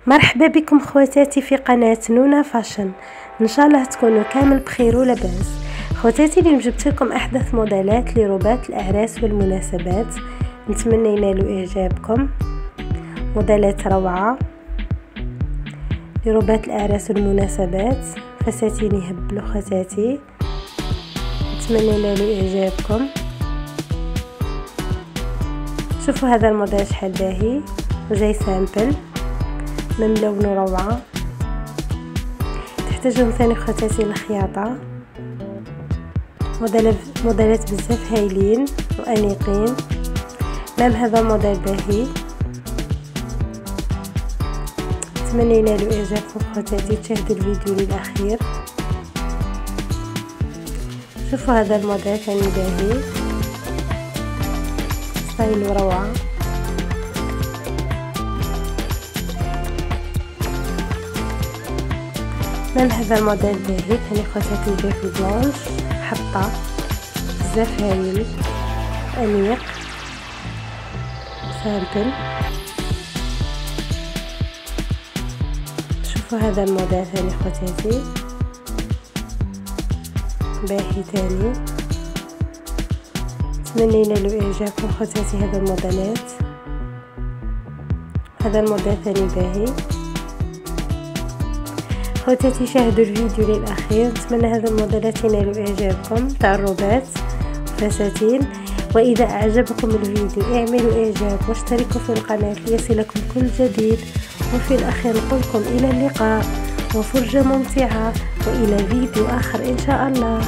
مرحبا بكم خواتاتي في قناة نونا فاشن. ان شاء الله تكونوا كامل بخير ولاباس. خواتاتي اليوم جبت لكم احدث موديلات لروبات الاعراس والمناسبات، نتمنى ينالوا اعجابكم. موديلات روعه لروبات الاعراس والمناسبات، فساتين يهبلوا خواتاتي، نتمنى ينالوا اعجابكم. شوفوا هذا الموديل شحال باهي وجاي سامبل من لونه روعه. تحتاجون ثاني خواتاتي الخياطه، موديلات بزاف هايلين وانيقين. مام هذا موديل باهي، نتمنى ينالوا اعجابكم خواتاتي. تشاهدوا الفيديو للاخير. شوفوا هذا الموديل ثاني باهي، ستايل روعه. من هذا الموديل باهي ثاني خواتاتي، جاي في بلونش حطه بزاف هايل انيق سامبل. شوفوا هذا الموديل ثاني خواتاتي باهي ثاني، نتمنى ينالوا اعجابكم خواتاتي هذا الموديلات. هذا الموديل ثاني باهي خواتاتي. شاهدوا الفيديو للاخير، نتمنى هذا الموديلات ينالوا اعجابكم تاع الروبات وفساتين. واذا اعجبكم الفيديو اعملوا اعجاب واشتركوا في القناه ليصلكم كل جديد. وفي الاخير نقول لكم الى اللقاء وفرجه ممتعه والى فيديو اخر ان شاء الله.